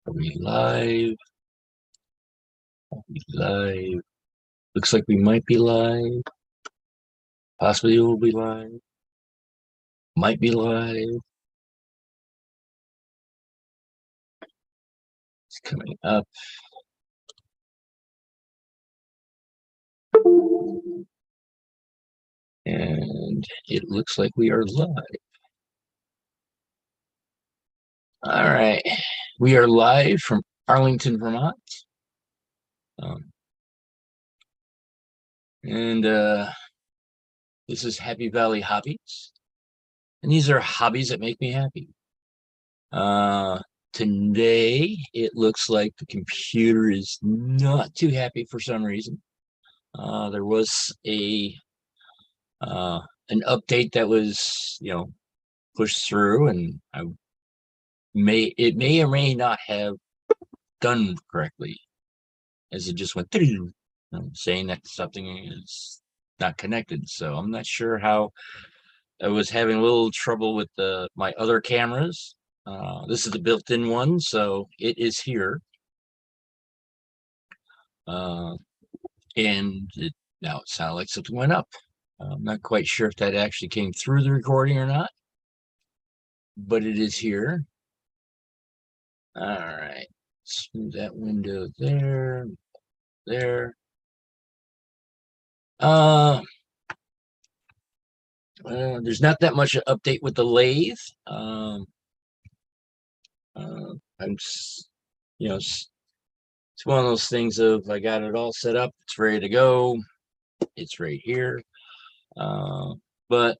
Are we live? Are we live? Looks like we might be live. Possibly we'll be live. Might be live. It's coming up. And it looks like we are live. All right. We are live from Arlington, Vermont. And this is Happy Valley Hobbies. And these are hobbies that make me happy. Today, it looks like the computer is not too happy for some reason. There was an update that was, pushed through, and it may or may not have done correctly, as it just went through, saying that something is not connected. So I'm not sure how. I was having a little trouble with my other cameras. This is the built-in one, so it is here. And now it sounded like something went up. I'm not quite sure if that actually came through the recording or not, but it is here. All right, let's move that window there. There's not that much update with the lathe. I'm just, it's one of those things of I got it all set up, it's ready to go, it's right here. But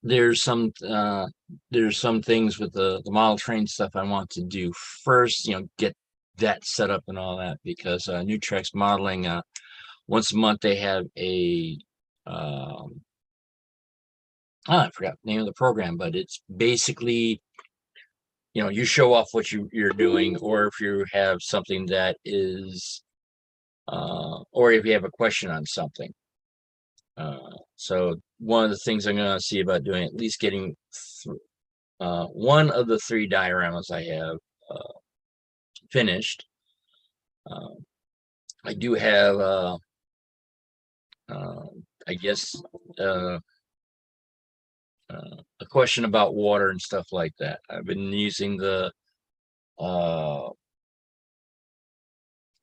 there's some things with the model train stuff I want to do first, get that set up and all that, because Nutrex Modeling, once a month they have a I forgot the name of the program, but it's basically, you show off what you're doing, or if you have something that is, or if you have a question on something. So one of the things I'm going to see about doing, at least getting one of the 3 dioramas I have finished. I do have, I guess, a question about water and stuff like that. I've been using the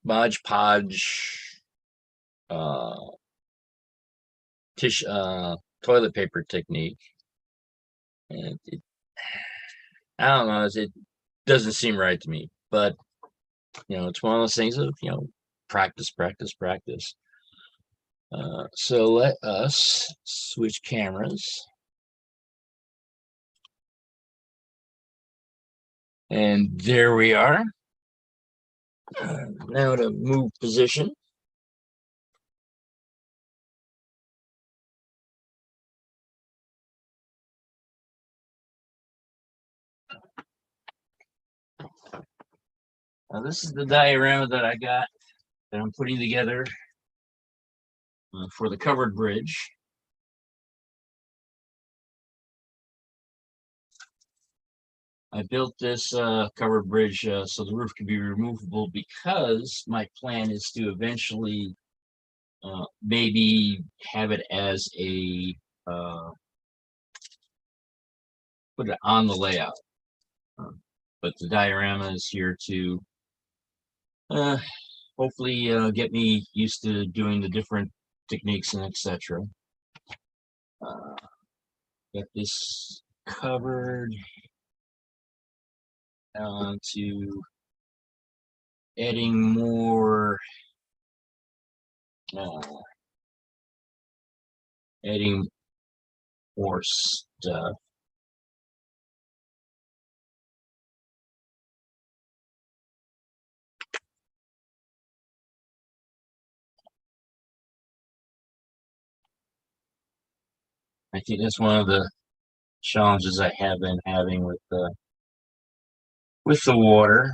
Mod Podge toilet paper technique, and I don't know, it doesn't seem right to me, but it's one of those things of practice. So let us switch cameras. And there we are. Now to move position. Now this is the diorama that I got that I'm putting together for the covered bridge. I built this covered bridge so the roof can be removable, because my plan is to eventually maybe have it as a put it on the layout. But the diorama is here to hopefully get me used to doing the different techniques and etc. Got this covered. On to adding more stuff. I think that's one of the challenges I have been having with the water.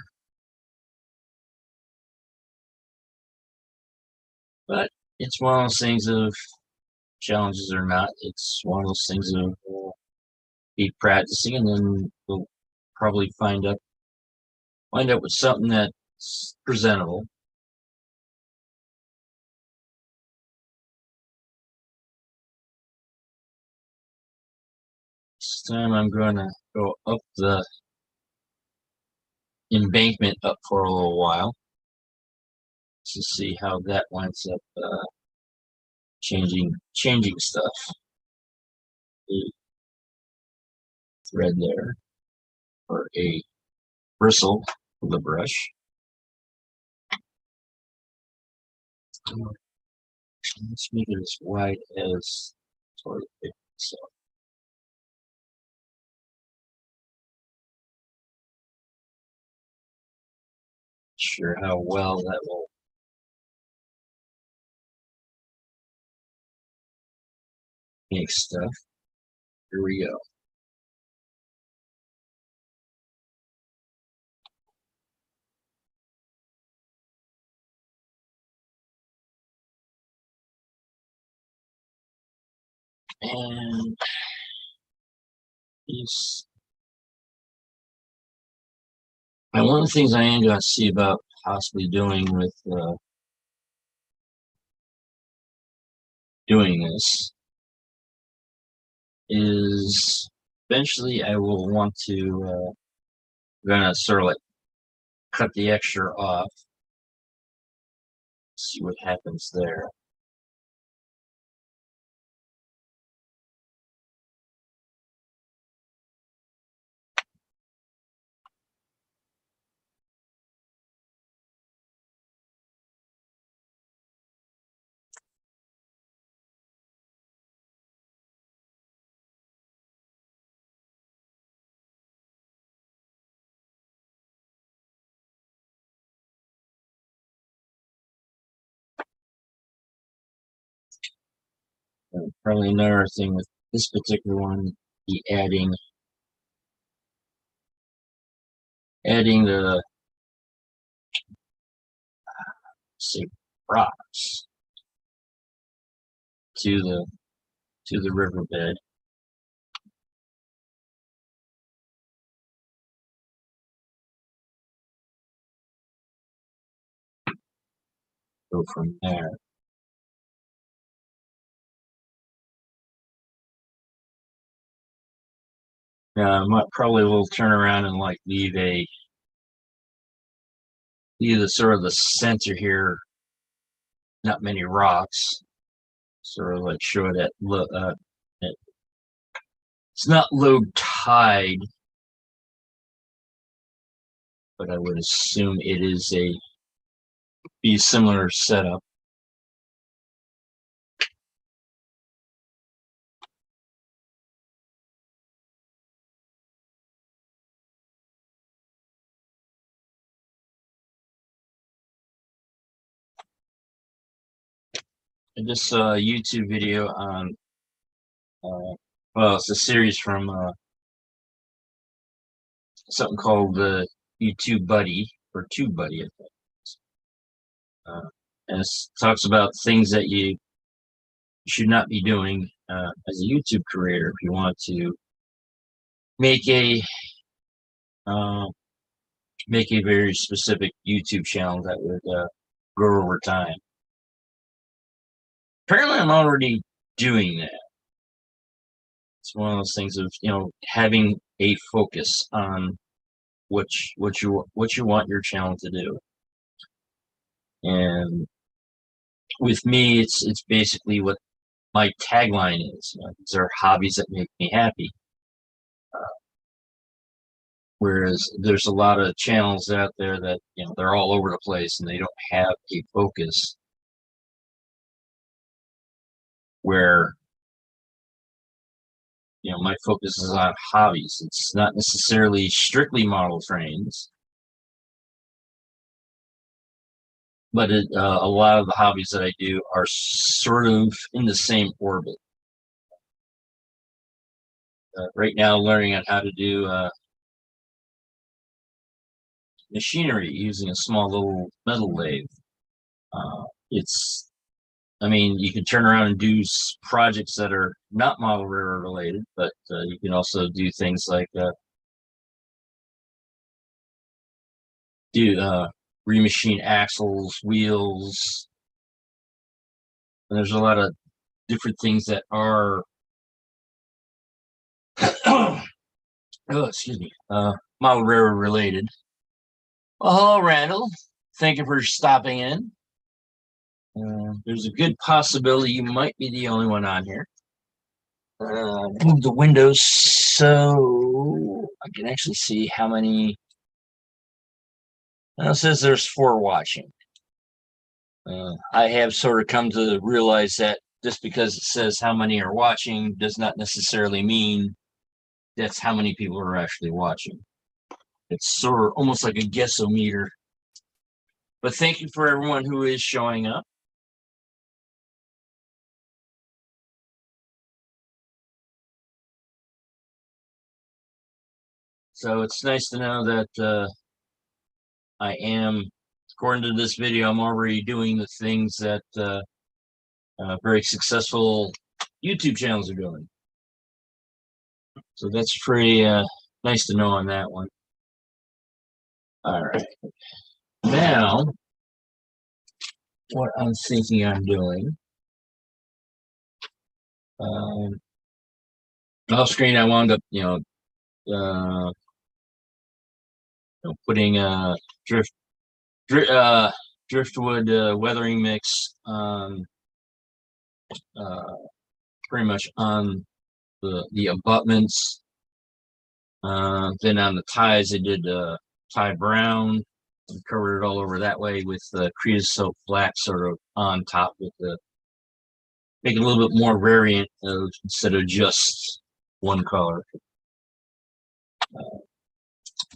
But it's one of those things of challenges or not. It's one of those things of be practicing, and then we'll probably find out wind up with something that's presentable. This time I'm going to go up the embankment up for a little while to see how that winds up changing stuff. A thread there, or a bristle with a brush. Let's make it as wide as toilet paper. So sure how well that will make stuff. Here we go. And these. And one of the things I am going to see about possibly doing with doing this is eventually I will want to gonna sort of like cut the extra off, see what happens there. And probably another thing with this particular one, be adding the say rocks to the riverbed. Go from there. I might probably will turn around and like leave the sort of the center here, not many rocks, sort of like show that it's not low tide, but I would assume it is be similar setup. I just saw a YouTube video on, well, it's a series from something called YouTube Buddy, or Tube Buddy, I think. And it talks about things that you should not be doing as a YouTube creator if you want to make a very specific YouTube channel that would grow over time. Apparently, I'm already doing that. It's one of those things of having a focus on what you want your channel to do. And with me, it's basically what my tagline is. These are hobbies that make me happy. Whereas there's a lot of channels out there that they're all over the place and they don't have a focus. Where my focus is on hobbies. It's not necessarily strictly model trains, but a lot of the hobbies that I do are sort of in the same orbit. Right now, learning on how to do machinery using a small little metal lathe. I mean, you can turn around and do projects that are not model railroad related, but you can also do things like do remachine axles, wheels, and there's a lot of different things that are oh, excuse me, model railroad related. Well, hello, Randall. Thank you for stopping in. There's a good possibility you might be the only one on here. Move the windows so I can actually see how many. It says there's 4 watching. I have sort of come to realize that just because it says how many are watching does not necessarily mean that's how many people are actually watching. It's sort of almost like a guessometer. But thank you for everyone who is showing up. So it's nice to know that I am, according to this video, I'm already doing the things that very successful YouTube channels are doing. So that's pretty nice to know on that one. All right. Now, what I'm thinking I'm doing, off screen, I wound up, putting driftwood weathering mix on pretty much on the abutments. Then on the ties, I did tie brown and covered it all over that way with creosote black sort of on top with the make it a little bit more variant instead of just one color.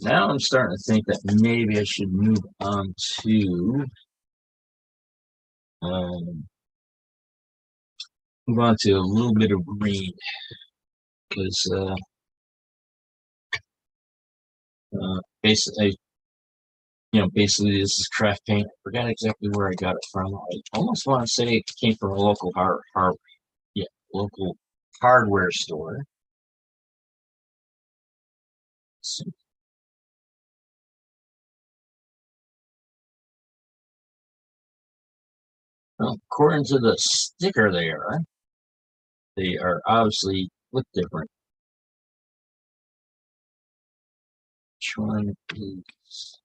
Now I'm starting to think that maybe I should move on to a little bit of green because basically this is craft paint. I forgot exactly where I got it from. I almost want to say it came from a local local hardware store. So, well, according to the sticker, they are obviously look different. Which one is?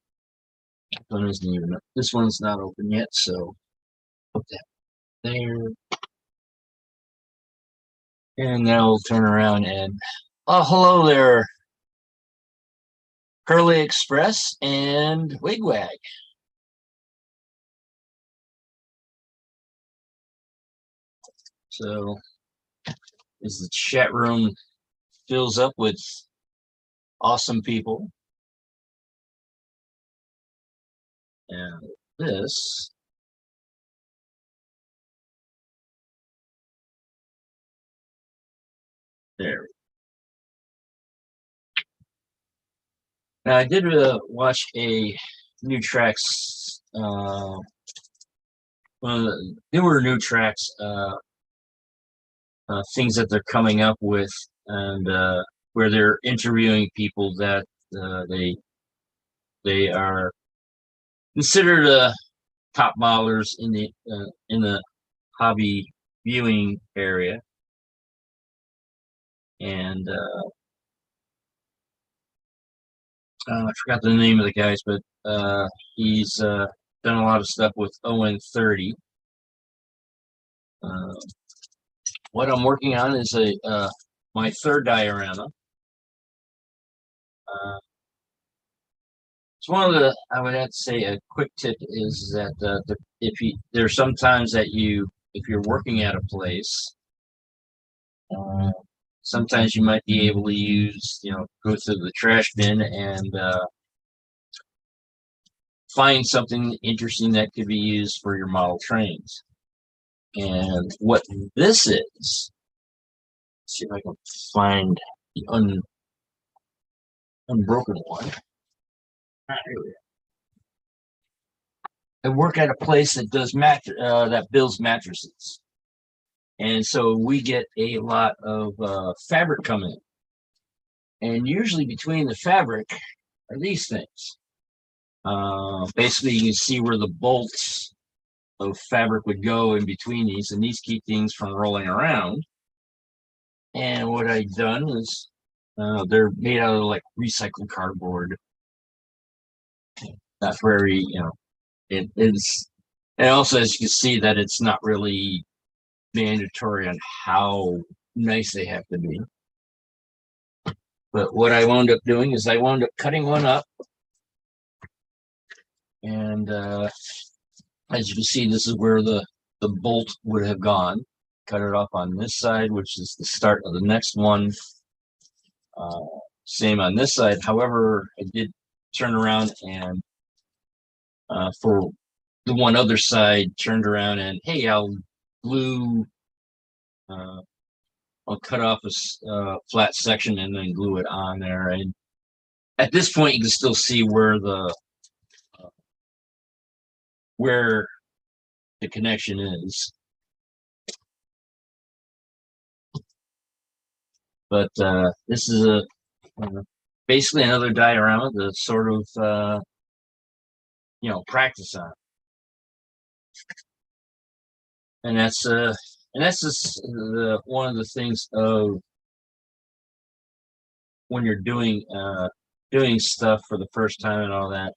One isn't even up. This one's not open yet, so put that there. And now we'll turn around and hello there, Curly Express and Wigwag. So as the chat room fills up with awesome people, and this there. Now I did watch a new tracks, one of the newer new tracks, things that they're coming up with, and where they're interviewing people that they are considered top modelers in the hobby viewing area, and I forgot the name of the guys, but he's done a lot of stuff with ON30. What I'm working on is my third diorama. It's one of the, I would have to say, a quick tip is that there's sometimes that if you're working at a place, sometimes you might be able to use, go through the trash bin and find something interesting that could be used for your model trains. And what this is, let's see if I can find the unbroken one. Here we go. I work at a place that does that builds mattresses, and so we get a lot of fabric coming in, and usually between the fabric are these things. Basically, you can see where the bolts of fabric would go in between these, and these keep things from rolling around. And what I've done is they're made out of like recycled cardboard. Not very, it is. And also, as you can see, that it's not really mandatory on how nice they have to be. But what I wound up doing is I wound up cutting one up. And as you can see, this is where the bolt would have gone. Cut it off on this side, which is the start of the next one. Same on this side. However, I did turn around and for the one other side, turned around and, hey, I'll glue, I'll cut off a flat section and then glue it on there. And at this point, you can still see where the connection is. But this is basically another diorama to sort of practice on. And that's just one of the things of when you're doing stuff for the first time and all that.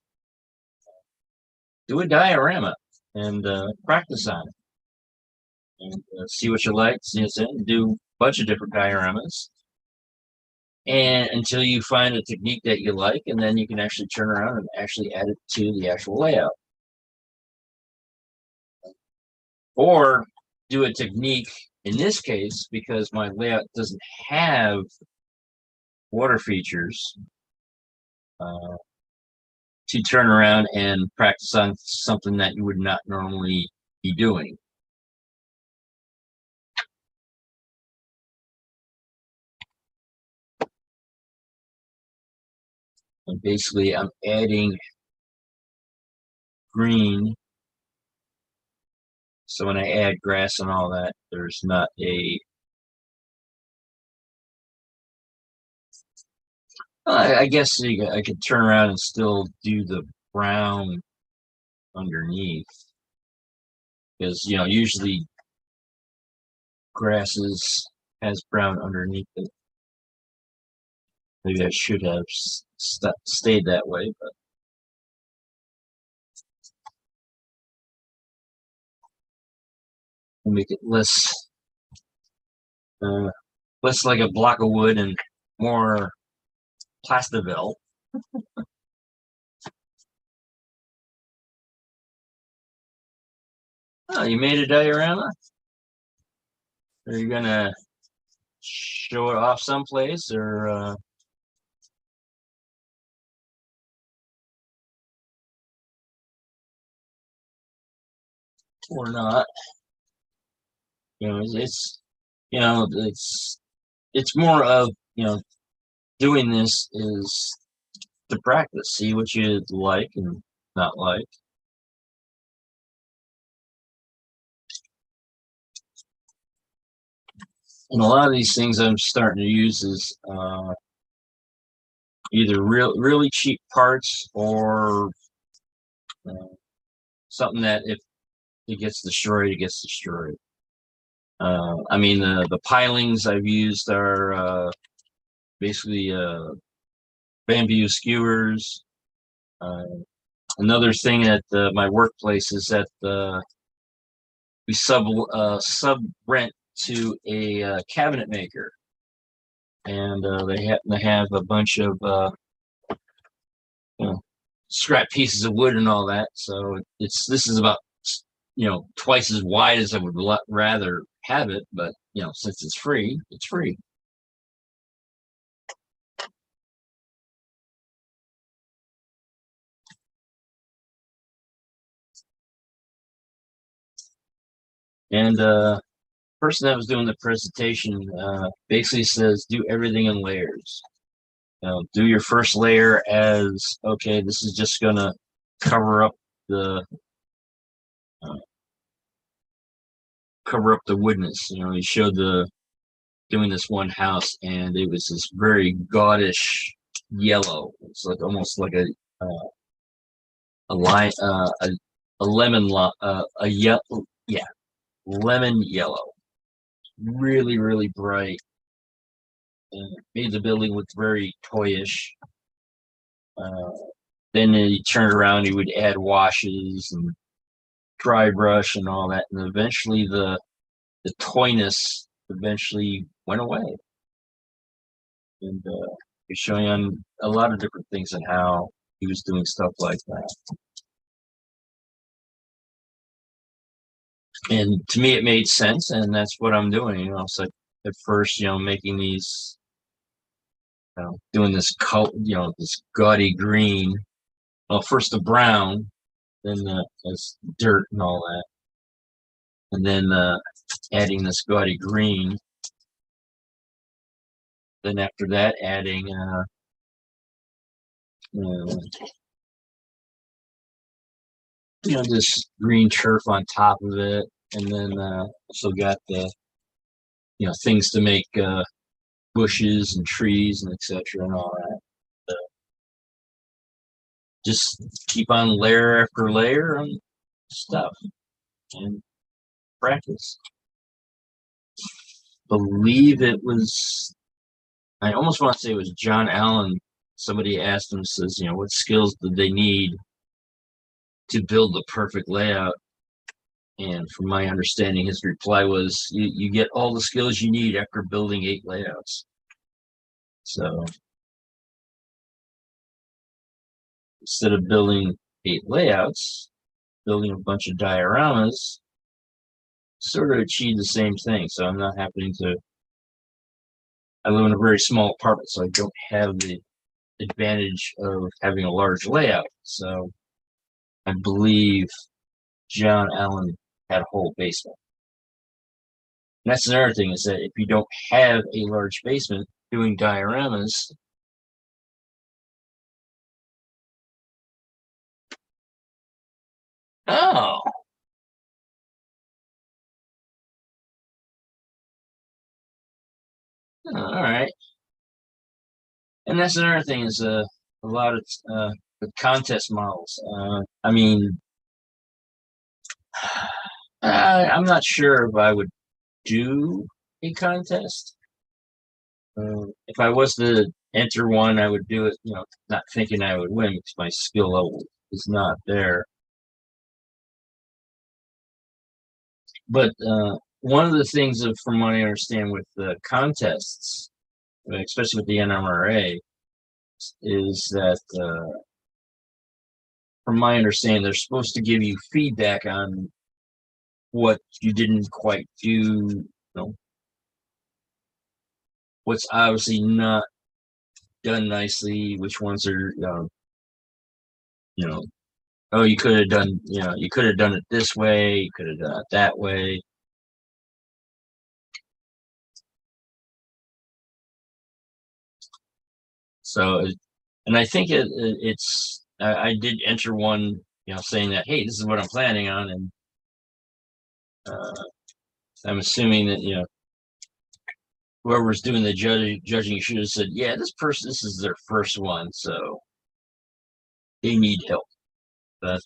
Do a diorama and practice on it, and see what you like. Do a bunch of different dioramas, and until you find a technique that you like, and then you can actually turn around and actually add it to the actual layout. Or do a technique, in this case, because my layout doesn't have water features, to turn around and practice on something that you would not normally be doing. And basically, I'm adding green. So when I add grass and all that, there's not a... I guess I could turn around and still do the brown underneath. Because, usually grasses has brown underneath it. Maybe I should have stayed that way, but make it less like a block of wood and more Plasterville. Oh, you made a diorama? Are you gonna show it off someplace, or not? It's more of doing this is to practice, see what you like and not like. And a lot of these things I'm starting to use is either really cheap parts or something that if it gets destroyed, it gets destroyed. I mean, the pilings I've used are basically bamboo skewers. Another thing at my workplace is that we sub rent to a cabinet maker, and they happen to have a bunch of scrap pieces of wood and all that. So this is about twice as wide as I would rather have it, but since it's free, it's free. And person that was doing the presentation basically says do everything in layers. Do your first layer as, okay, this is just gonna cover up the woodness. He showed doing this one house, and it was this very gaudish yellow. It's like almost like a line, a lemon, a yellow, yeah, lemon yellow, really, really bright, and made the building look very toyish. Uh, then he turned around, he would add washes and dry brush and all that, and eventually the toyness eventually went away. And he's showing on a lot of different things and how he was doing stuff like that. And to me, it made sense, and that's what I'm doing. You know, so at first, you know, making these, doing this color, this gaudy green. Well, first the brown, then this dirt and all that, and then adding this gaudy green. Then after that, adding this green turf on top of it, and then also got the things to make bushes and trees and etc. and all that. Just keep on layer after layer on stuff and practice. Believe it was, I almost want to say it was John Allen. Somebody asked him, says, what skills did they need to build the perfect layout? And from my understanding, his reply was, you get all the skills you need after building 8 layouts. So instead of building 8 layouts, building a bunch of dioramas sort of achieve the same thing. So I'm not having to, I live in a very small apartment, so I don't have the advantage of having a large layout. So I believe John Allen had a whole basement. And that's another thing, is that if you don't have a large basement, doing dioramas all right. And that's another thing, is a lot of the contest models. I mean, I'm not sure if I would do a contest. If I was to enter one, I would do it, not thinking I would win, because my skill level is not there. But one of the things, from what I understand with the contests, especially with the NMRA, is that, from my understanding, they're supposed to give you feedback on what you didn't quite do, what's obviously not done nicely, which ones are, oh, you could have done, you could have done it this way, you could have done it that way. So, and I think it's, I did enter one, saying that, hey, this is what I'm planning on, and I'm assuming that, whoever's doing the judging should have said, yeah, this is their first one, so they need help. But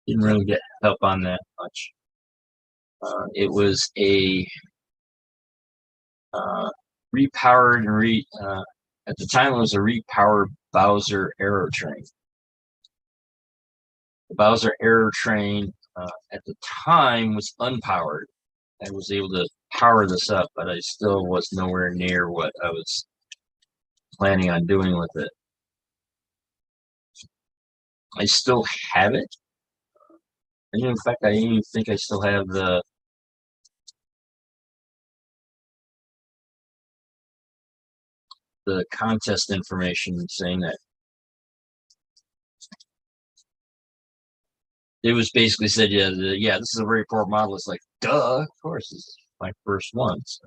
didn't really get help on that much. It was a repowered at the time it was a repowered Bowser Aero Train. The Bowser Aero Train at the time was unpowered. I was able to power this up, but I still was nowhere near what I was planning on doing with it. I still have it. And in fact, I even think I still have the contest information saying that it was basically said, yeah, this is a very poor model. It's like, duh, of course, this is my first one. So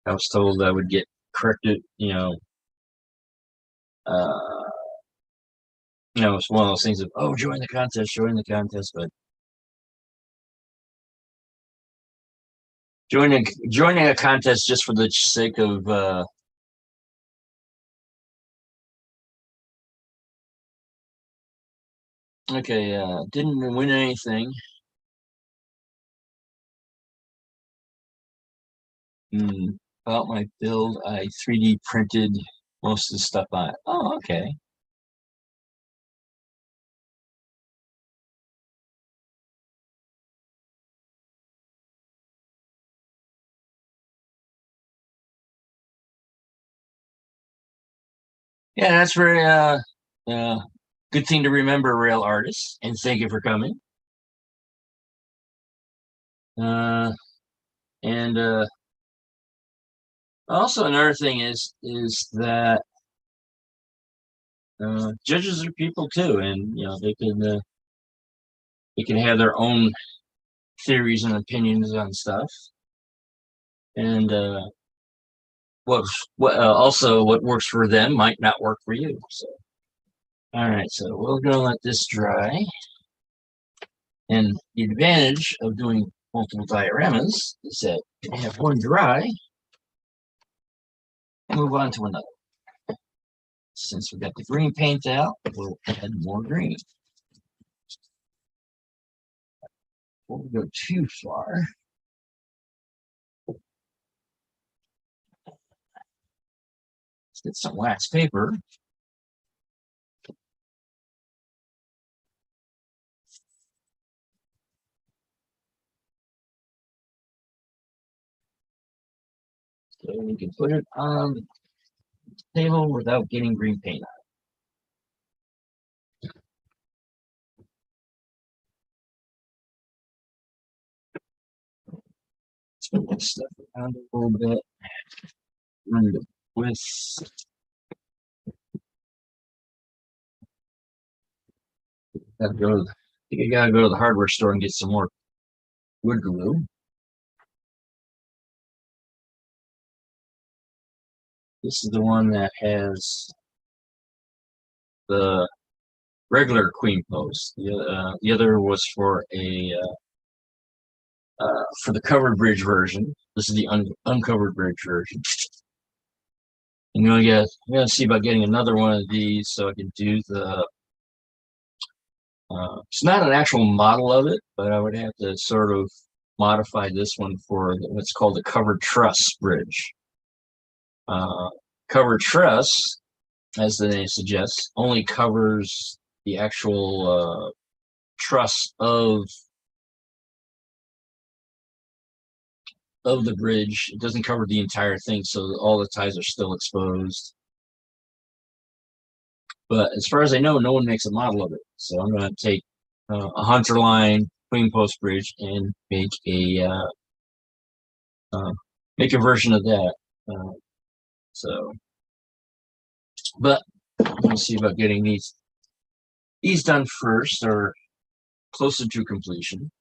I was told I would get corrected, it's one of those things of, oh, join the contest, but joining a contest just for the sake of Okay, didn't win anything. About my build, I 3D printed most of the stuff on it. Oh, okay. Yeah, that's very good thing to remember, rail artists, and thank you for coming. Uh, and also another thing is that judges are people too, and they can have their own theories and opinions on stuff, and also what works for them might not work for you. So, all right, so we're gonna let this dry. And the advantage of doing multiple dioramas is that you can have one dry and move on to another. Since we got the green paint out, we'll add more green. Before we go too far, let's get some wax paper. So we can put it on the table without getting green paint on it. Let's put this stuff around a little bit. Run the width. I think I gotta go to the hardware store and get some more wood glue. This is the one that has the regular queen post. The other was for for the covered bridge version. This is the uncovered bridge version. And I'm gonna see about getting another one of these so I can do the. It's not an actual model of it, but I would have to sort of modify this one for what's called the covered truss bridge. Covered truss, as the name suggests, only covers the actual truss of the bridge. It doesn't cover the entire thing, so all the ties are still exposed. But as far as I know, no one makes a model of it. So I'm going to take a hunter line queen post bridge and make a version of that. So, but I'm going to see about getting these done first or closer to completion.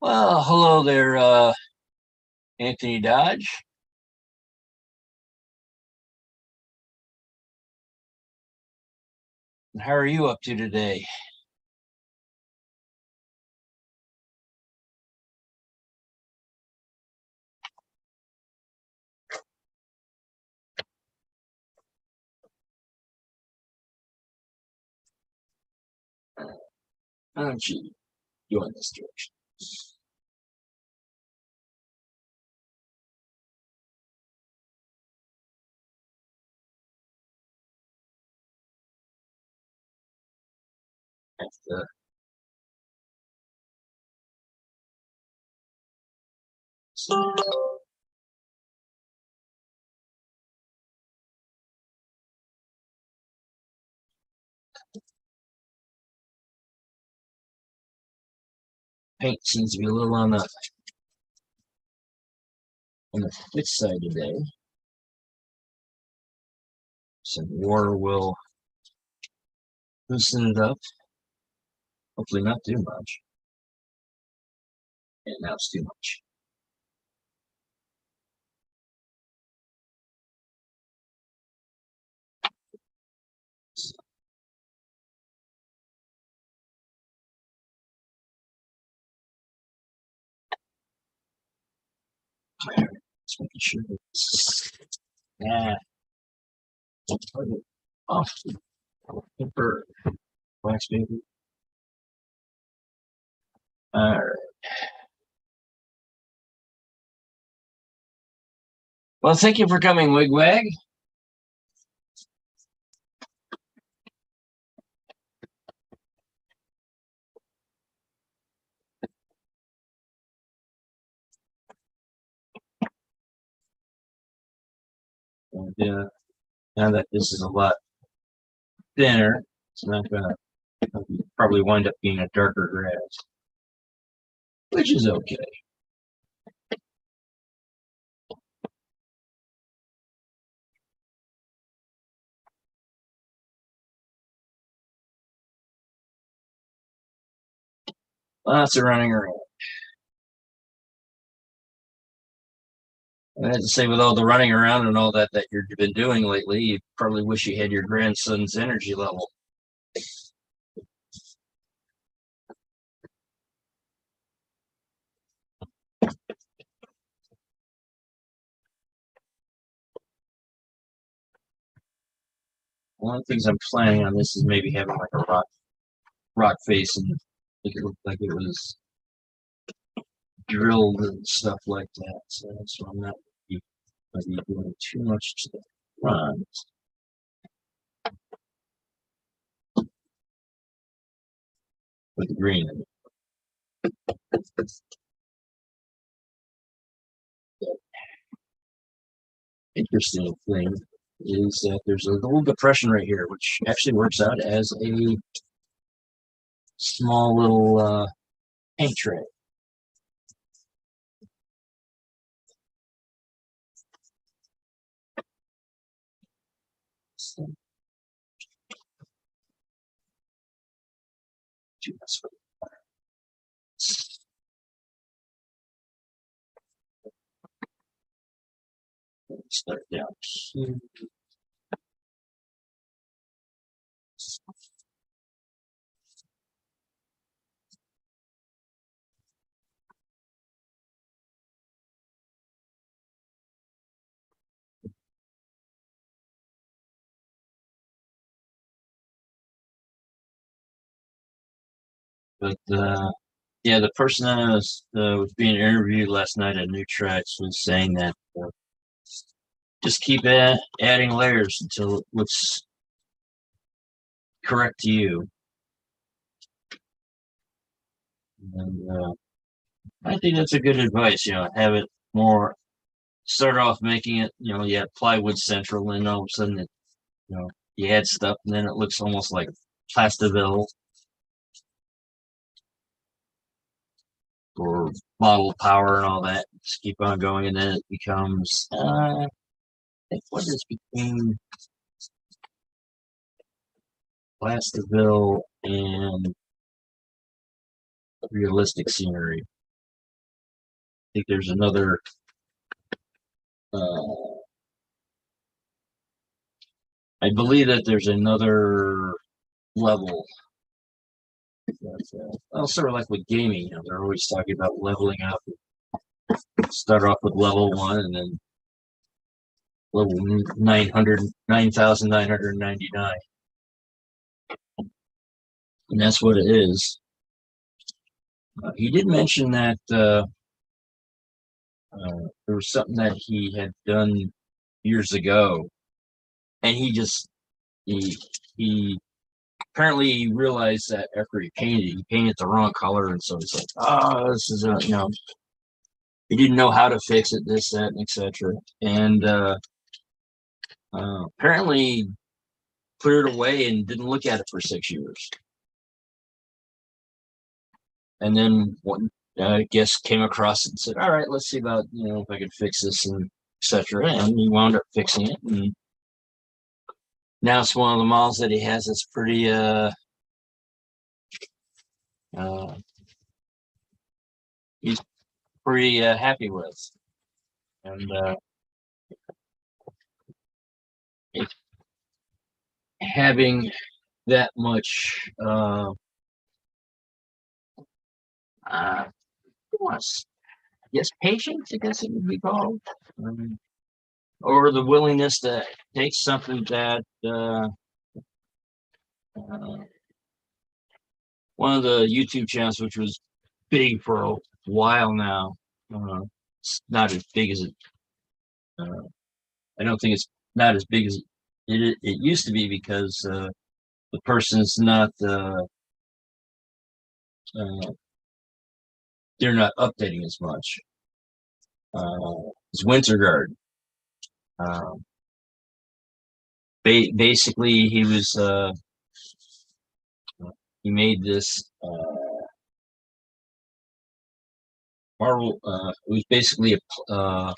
Well, hello there, Anthony Dodge. How are you up to today? Why don't you go in this direction? After so paint seems to be a little on the thick side today. Some water will loosen it up. Hopefully not too much. And now it's too much. Just making sure it's, yeah. Oh, paper, wax paper. All right. Well, thank you for coming, Wigwag. And now that this is a lot thinner, it's not gonna probably wind up being a darker grass, which is okay. Lots of running around. I had to say, with all the running around and all that you've been doing lately, you probably wish you had your grandson's energy level. One of the things I'm planning on this is maybe having like a rock face and make it look like it was drilled and stuff like that. So I'm not be doing too much to the front. With the green. Interesting thing is that there's a little depression right here, which actually works out as a small little paint tray. So, start down here. But yeah, the person that was being interviewed last night at New Tracks was saying that just keep adding layers until it looks correct to you. And I think that's a good advice. Have it more. Start off making it. You had plywood central, and all of a sudden, you add stuff, and then it looks almost like Plasterville or bottle power and all that. Just keep on going, and then it becomes. I think what is between Plasterville and realistic scenery. I think there's another. I believe that there's another level. Sort of like with gaming, they're always talking about leveling up. Start off with level 1 and then level 9,999. And that's what it is. He did mention that there was something that he had done years ago, and he apparently realized that after he painted the wrong color, and so he's like, "Oh, this is he didn't know how to fix it, this, that, and etc." And apparently put it away and didn't look at it for 6 years. And then one guest came across it and said, "All right, let's see about if I could fix this and etc." And he wound up fixing it, and now it's one of the models that he has that's pretty he's pretty happy with. And having that much yes, patience, I guess it would be called, um, or the willingness to take something that uh, one of the YouTube channels, which was big for a while now. It's not as big as it. Uh, I don't think it's not as big as it used to be because the person's not. Uh, they're not updating as much. It's Winterguard. Um, Basically, he made this Marvel. It was basically a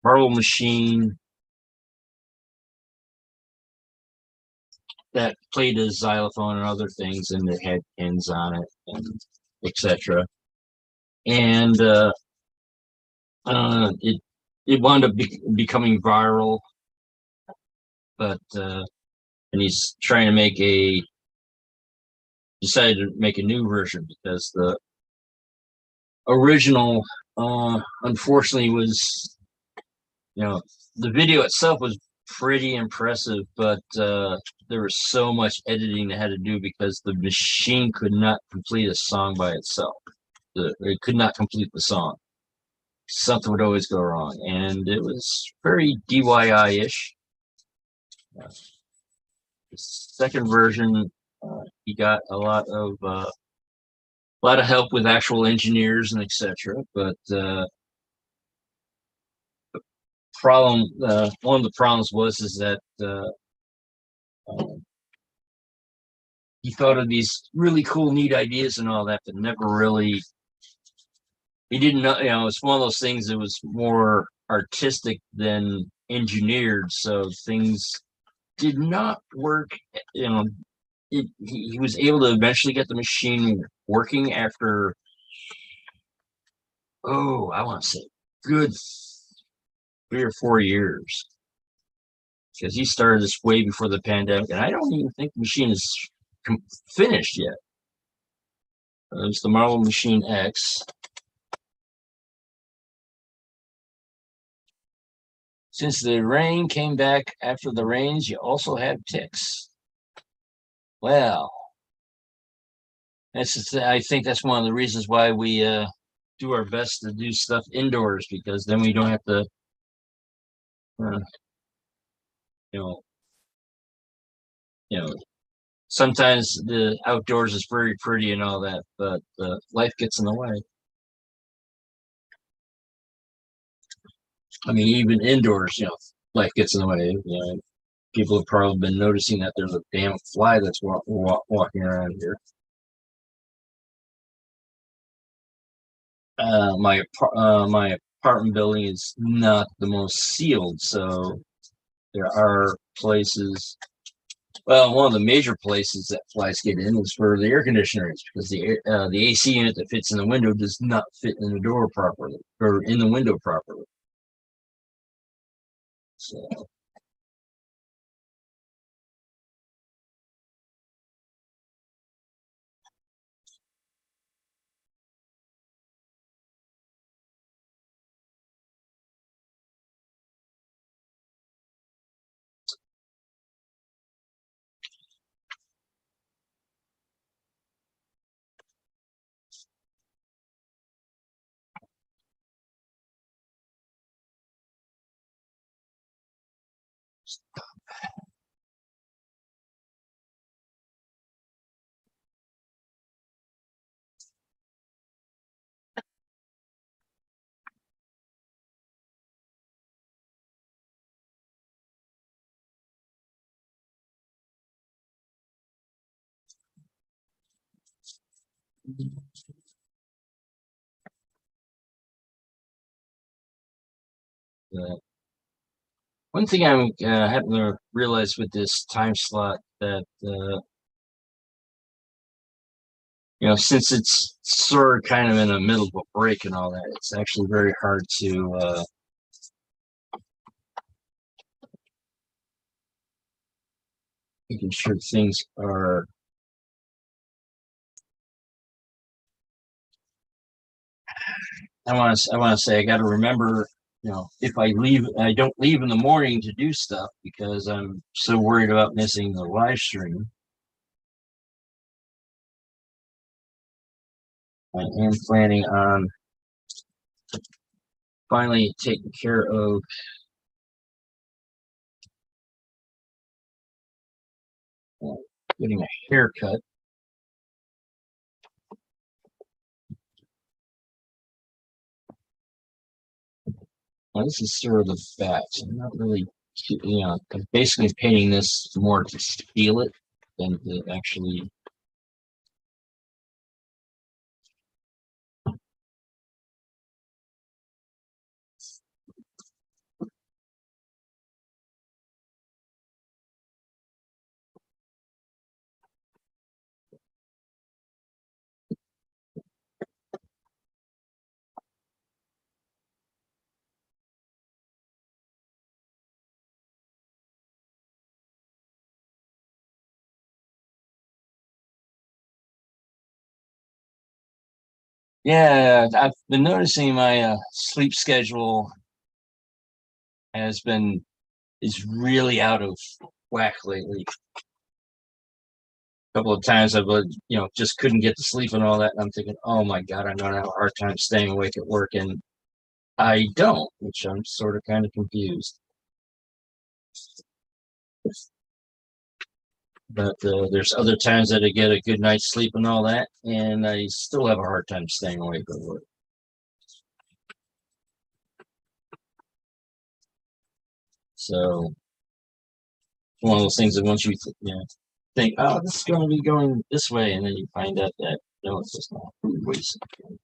Marvel machine that played a xylophone and other things, and it had pins on it, and etc. And it wound up becoming viral, but and he's trying to decided to make a new version because the original, unfortunately, was, you know, the video itself was pretty impressive, but there was so much editing that had to do because the machine could not complete a song by itself. It could not complete the song. Something would always go wrong, and it was very DIY-ish. The second version, he got a lot of help with actual engineers and etc. But one of the problems was is that um, he thought of these really cool, neat ideas and all that, but never really. He didn't know. You know, it's one of those things that was more artistic than engineered, so things did not work. You know, he was able to eventually get the machine working after, I want to say, good 3 or 4 years, because he started this way before the pandemic, and I don't even think the machine is finished yet. It's the Marvel Machine X. Since the rain came back after the rains, you also have ticks. Well, I think that's one of the reasons why we do our best to do stuff indoors, because then we don't have to, uh, you know, you know. Sometimes the outdoors is very pretty and all that, but life gets in the way. I mean, even indoors, life gets in the way. People have probably been noticing that there's a damn fly that's walking around here. My apartment building is not the most sealed, so there are places. Well, one of the major places that flies get in is for the air conditioner is, because the AC unit that fits in the window does not fit in the door properly or in the window properly. So uh, one thing I'm having to realize with this time slot that since it's sort of kind of in the middle of a break and all that, it's actually very hard to making sure things are. I want to say I got to remember, if I don't leave in the morning to do stuff because I'm so worried about missing the live stream. I am planning on finally taking care of getting a haircut. Well, this is sort of the back. So I'm not really, I'm basically painting this more to feel it than to actually. Yeah, I've been noticing my sleep schedule has been is really out of whack lately. A couple of times I've just couldn't get to sleep and all that, and I'm thinking, oh my God, I'm gonna have a hard time staying awake at work, and I don't, which I'm sort of kind of confused. But there's other times that I get a good night's sleep and all that, and I still have a hard time staying awake at work. So one of those things that once you think, oh, this is going to be going this way, and then you find out that no, it's just not. Wait a second.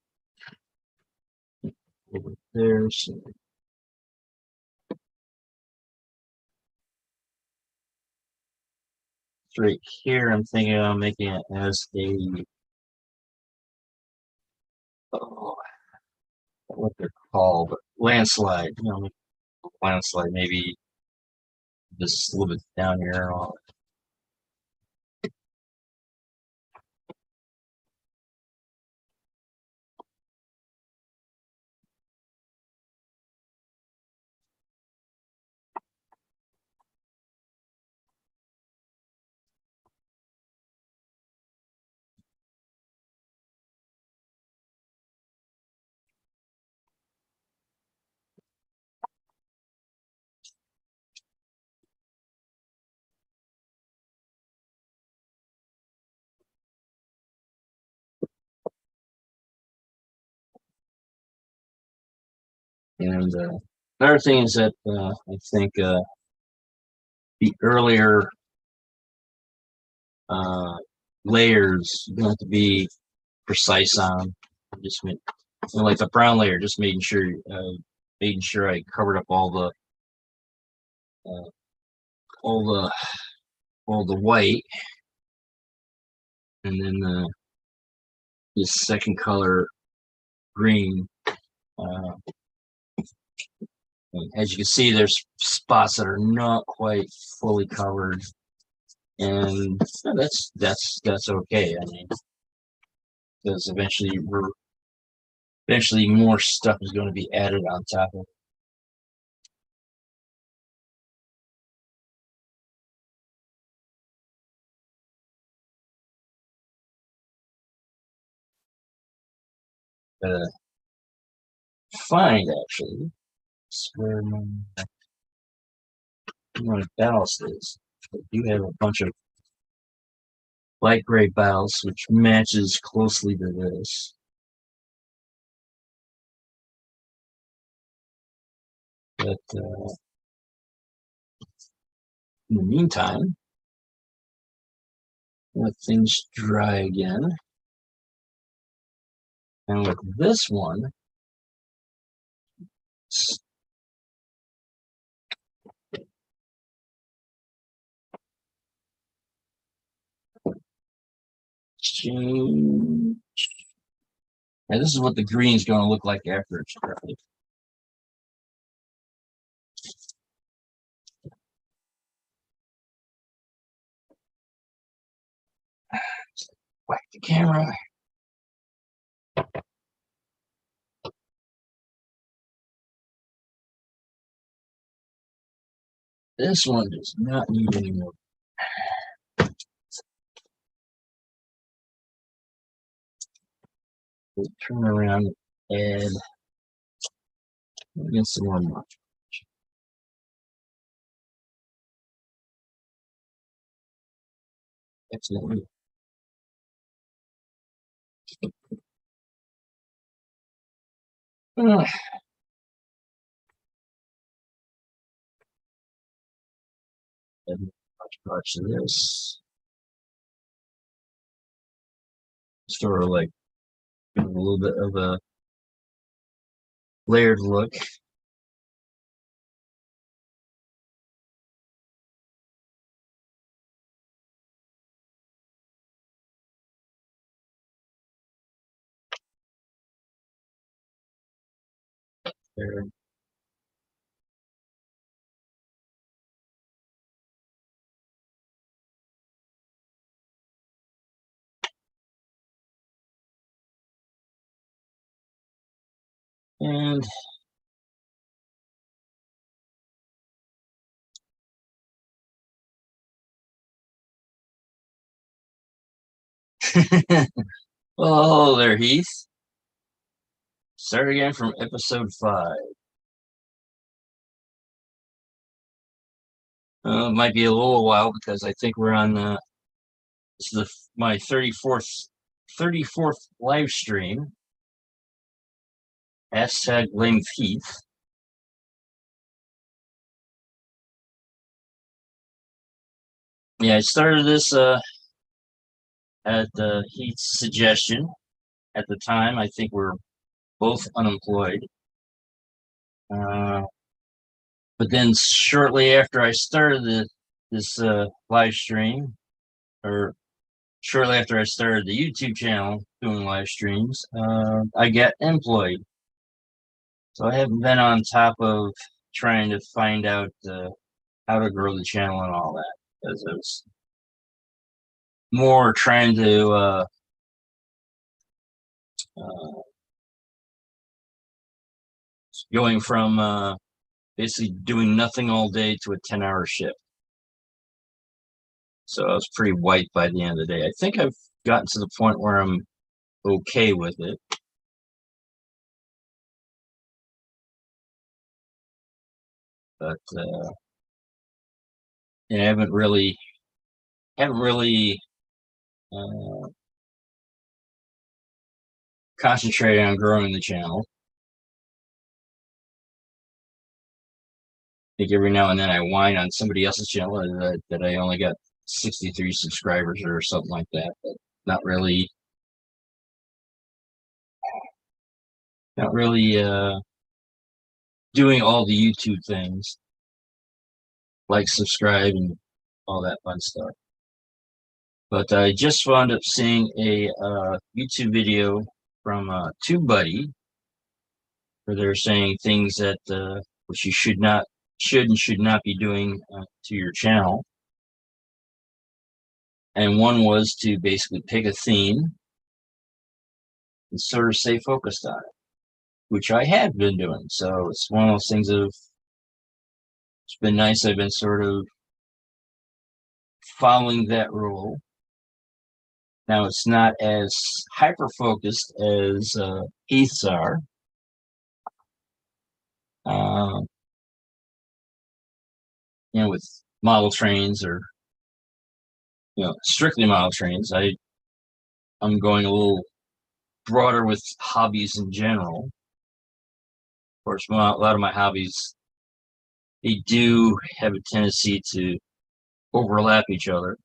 Over there, so right here, I'm thinking about making it as a oh, what they're called, landslide. Landslide, maybe just a little bit down here. And another thing is that I think the earlier uh, layers you don't have to be precise on. Just like the brown layer, just making sure I covered up uh, all the all the white, and then the second color green. Uh, as you can see, there's spots that are not quite fully covered, and that's okay. I mean, because eventually more stuff is going to be added on top of it. Find actually where my ballast is. I do have a bunch of light gray ballast, which matches closely to this. But in the meantime, let things dry again. And with this one, change. And this is what the green is going to look like after it's dried. Whack the camera. This one does not need any more. We'll turn around and get some more modules. Excellent. And parts of this. Sort of like a little bit of a layered look. There. And well, there, Heath. Start again from episode 5. It might be a little while because I think we're on this is my 34th live stream. Hashtag blame Heath. Yeah, I started this at Heath's suggestion. At the time, I think we're both unemployed. But then shortly after I started this live stream, or shortly after I started the YouTube channel doing live streams, I got employed. So I haven't been on top of trying to find out how to grow the channel and all that, because I was more trying to going from basically doing nothing all day to a 10-hour shift. So I was pretty wiped by the end of the day. I think I've gotten to the point where I'm okay with it. But I haven't really concentrated on growing the channel. I think every now and then I whine on somebody else's channel that I only got 63 subscribers or something like that, but not really doing all the YouTube things like subscribe and all that fun stuff. But I just wound up seeing a YouTube video from TubeBuddy where they're saying things that which you should and should not be doing to your channel. And one was to basically pick a theme and sort of stay focused on it, which I have been doing. So it's one of those things it's been nice. I've been sort of following that rule. Now it's not as hyper focused as Heath's are. With model trains or strictly model trains. I'm going a little broader with hobbies in general. Of course, a lot of my hobbies, they do have a tendency to overlap each other.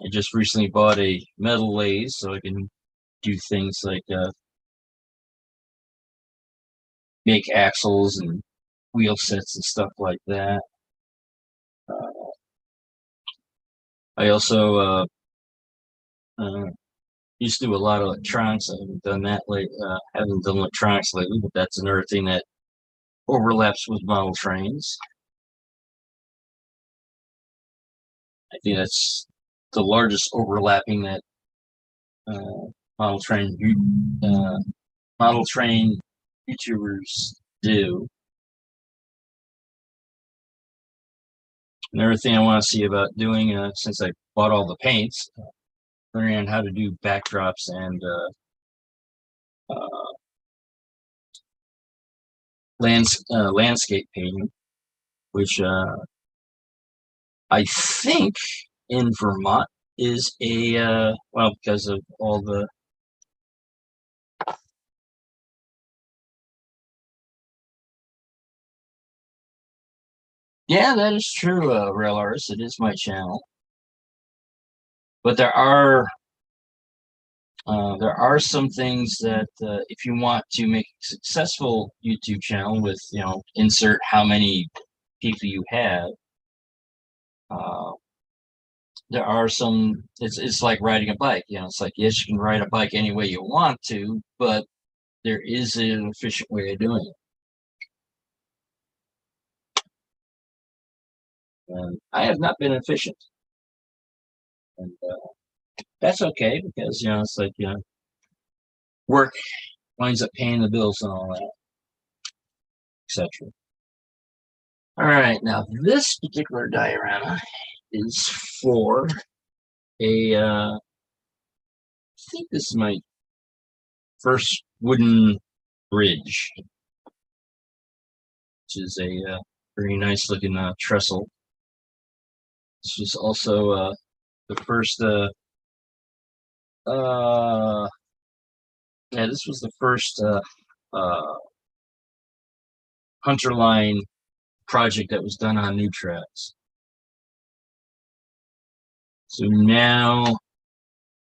I just recently bought a metal lathe so I can do things like make axles and wheel sets and stuff like that. I also used to do a lot of electronics. I haven't done that haven't done electronics lately, but that's another thing that overlaps with model trains. I think that's the largest overlapping that model train YouTubers do. Another thing I want to see about doing, since I bought all the paints, learning on how to do backdrops and uh, landscape painting, which I think in Vermont is a well, because of all the yeah, that is true, Rail Artist. It is my channel, but there are some things that if you want to make a successful YouTube channel with, insert how many people you have, uh, there are some, it's like riding a bike. It's like, yes, you can ride a bike any way you want to, but there is an efficient way of doing it. And I have not been efficient. And that's okay because, it's like, work winds up paying the bills and all that, etc. All right, now this particular diorama is for I think this is my first wooden bridge, which is a very nice looking trestle. This was also the first, uh, yeah, this was the first Hunter line project that was done on new tracks. So now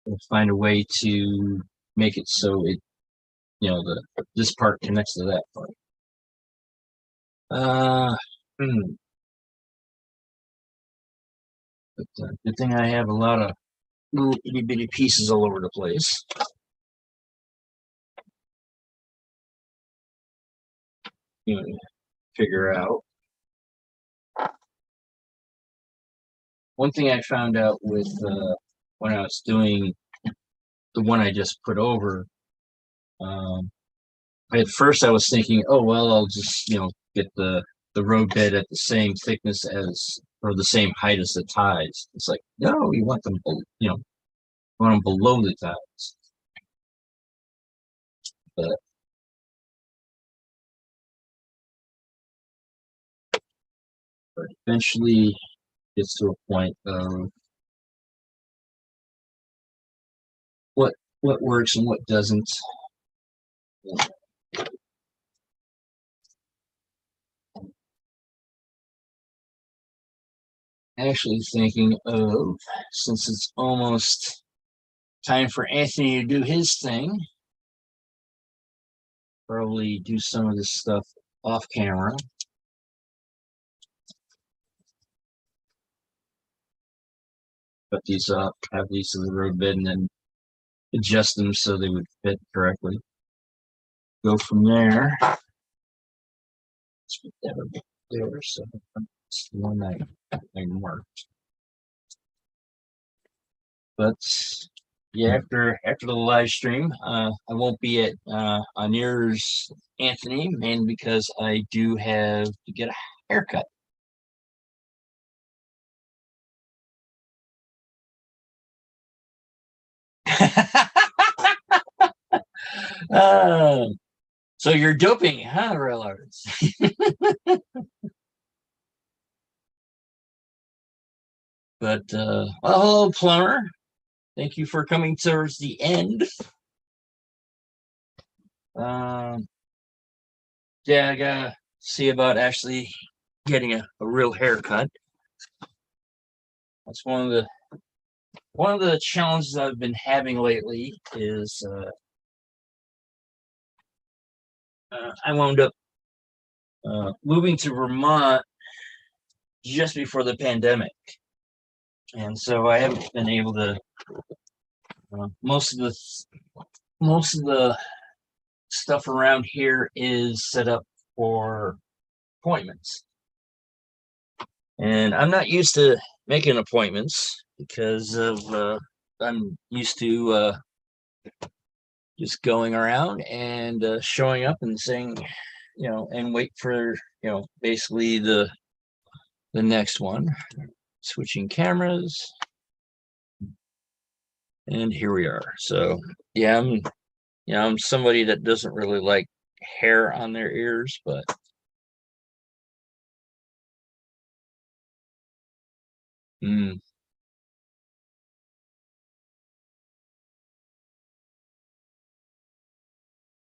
we'll find a way to make it so it, this part connects to that part. Hmm. But good thing I have a lot of little itty bitty pieces all over the place. Figure out. One thing I found out with when I was doing the one I just put over, at first I was thinking, oh well, I'll just get the roadbed at the same thickness as or the same height as the ties. It's like, no, you want them, want them below the ties. But eventually gets to a point of what works and what doesn't. Actually thinking of, since it's almost time for Anthony to do his thing, probably do some of this stuff off camera. Put these up, have these in the roadbed, and then adjust them so they would fit correctly. Go from there. Let's put that over there. So it's the one I marked. But yeah, after the live stream, I won't be at on yours, Anthony, mainly because I do have to get a haircut. uh, so you're doping, huh, Real Arts? But well, hello, plumber. Thank you for coming towards the end. Yeah, I gotta see about actually getting a real haircut. That's one of the challenges I've been having lately is I wound up moving to Vermont just before the pandemic, and so I haven't been able to. Most of the stuff around here is set up for appointments, and I'm not used to making appointments because of I'm used to just going around and showing up and saying, and wait for basically the the next one. Switching cameras. And here we are. So yeah, I'm somebody that doesn't really like hair on their ears, but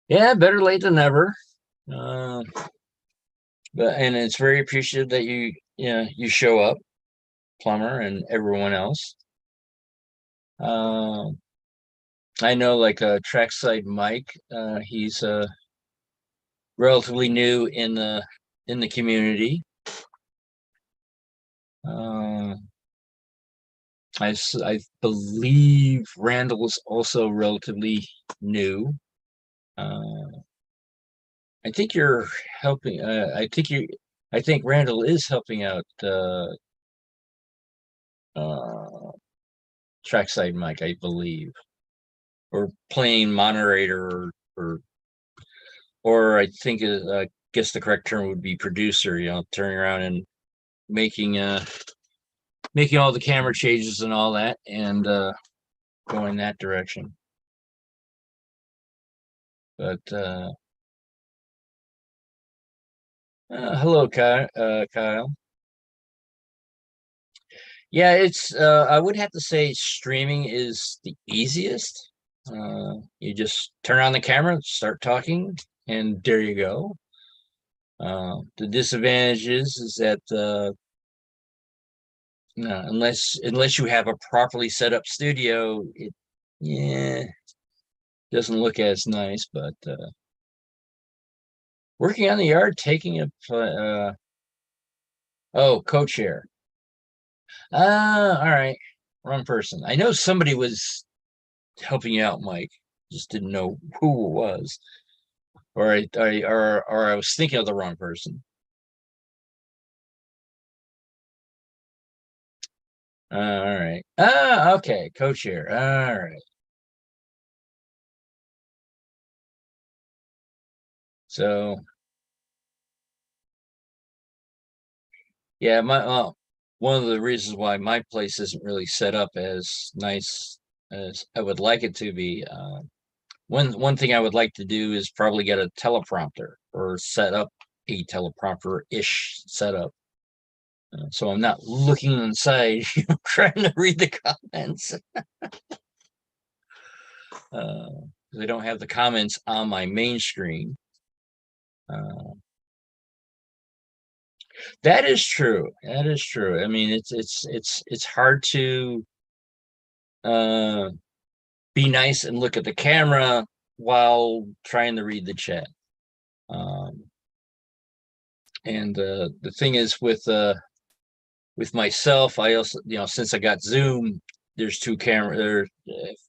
yeah, better late than never. But and it's very appreciative that you show up, Plumber and everyone else. I know like Trackside Mike, he's relatively new in the community. I believe Randall is also relatively new. I think you're helping. I think Randall is helping out uh, Trackside Mike, I believe, or playing moderator, or I think I guess the correct term would be producer. Turning around and making making all the camera changes and all that, and going that direction. But hello, Kyle. Yeah, it's I would have to say streaming is the easiest. You just turn on the camera, start talking, and there you go. The disadvantage is that no, unless you have a properly set up studio, it yeah doesn't look as nice. But working on the yard, taking a co-chair. All right, wrong person. I know somebody was helping you out, Mike. Just didn't know who it was, or I was thinking of the wrong person. All right. Okay, co-chair. All right. So yeah, one of the reasons why my place isn't really set up as nice as I would like it to be. One thing I would like to do is probably get a teleprompter or set up a teleprompter-ish setup. So I'm not looking inside, trying to read the comments. I don't have the comments on my main screen. That is true. That is true. I mean, it's hard to uh, be nice and look at the camera while trying to read the chat. Um, and the thing is with myself, I also since I got Zoom, there's two camera there.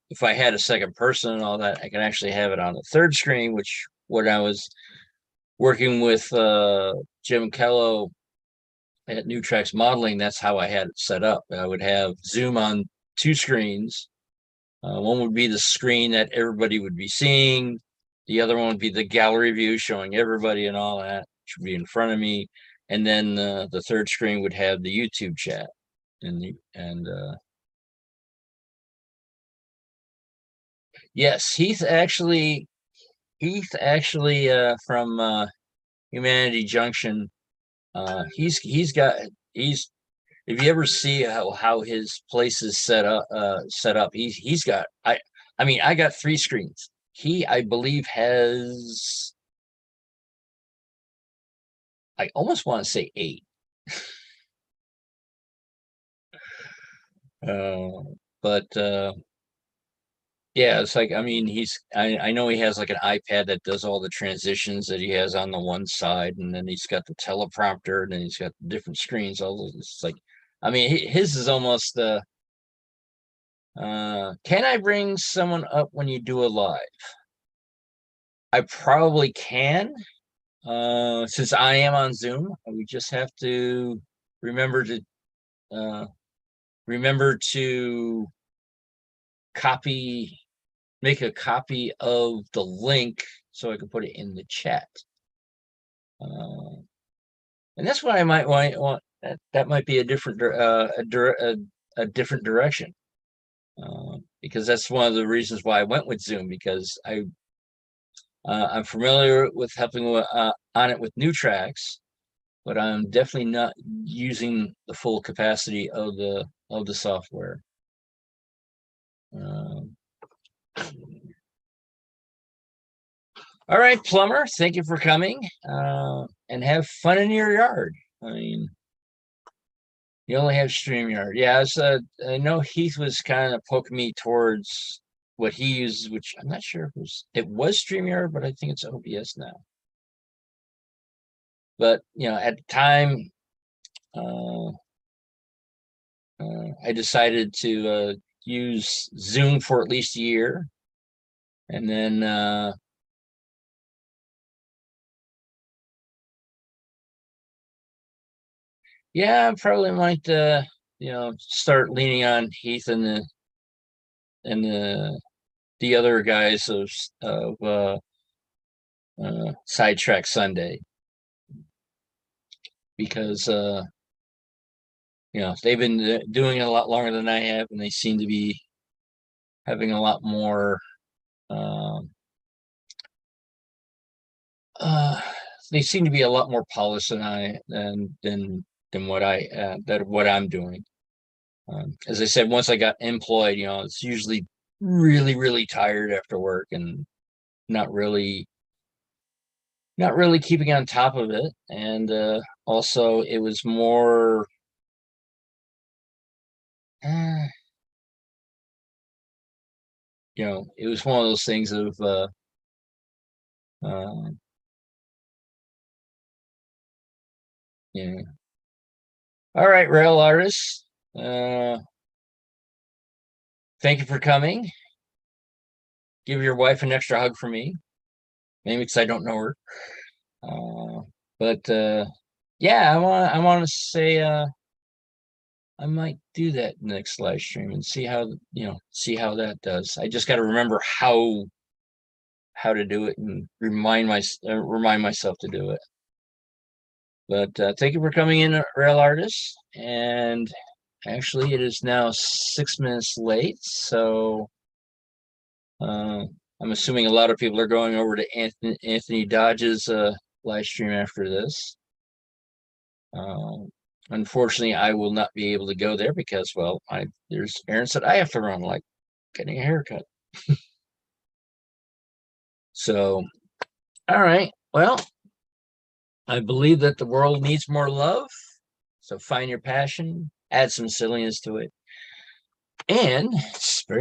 If I had a second person and all that, I can actually have it on the third screen. Which when I was working with Jim Kello at New Tracks Modeling, that's how I had it set up. I would have Zoom on two screens. One would be the screen that everybody would be seeing. The other one would be the gallery view showing everybody and all that, which would be in front of me. And then the third screen would have the YouTube chat. And yes, Heath actually from Humanity Junction. He's if you ever see how his place is set up, he's got I mean I got three screens. He I believe has I almost want to say eight. But yeah, it's like I mean I know he has like an iPad that does all the transitions that he has on the one side, and then he's got the teleprompter, and then he's got different screens. All those, it's like I mean his is almost can I bring someone up when you do a live? I probably can. Since I am on Zoom, we just have to remember to uh, remember to copy, make a copy of the link so I can put it in the chat. And that's what I might want. that might be a different a different direction, because that's one of the reasons why I went with Zoom, because I'm familiar with helping on it with new tracks, but I'm definitely not using the full capacity of the software. All right, plumber, thank you for coming, and have fun in your yard. I mean, you only have StreamYard. Yeah, I know Heath was kind of poking me towards what he uses, which I'm not sure if it was StreamYard, but I think it's OBS now. But at the time, uh, I decided to use Zoom for at least a year, and then yeah, I probably might start leaning on Heath and the other guys of Sidetrack Sunday, because they've been doing it a lot longer than I have, and they seem to be having a lot more uh, they seem to be a lot more polished than what I'm doing. As I said, once I got employed, it's usually really, really tired after work and not really keeping on top of it. And also it was more uh, it was one of those things of uh, yeah. All right, rail artists. Thank you for coming. Give your wife an extra hug for me. Maybe because I don't know her. But yeah, I want to say I might do that next live stream and see how that does. I just got to remember how to do it and remind myself to do it. But thank you for coming in, Rail Artist. And actually, it is now 6 minutes late, so I'm assuming a lot of people are going over to Anthony Dodge's live stream after this. Unfortunately, I will not be able to go there because, well, there's errands that I have to run, like getting a haircut. So, all right. Well, I believe that the world needs more love. So find your passion, add some silliness to it, and spare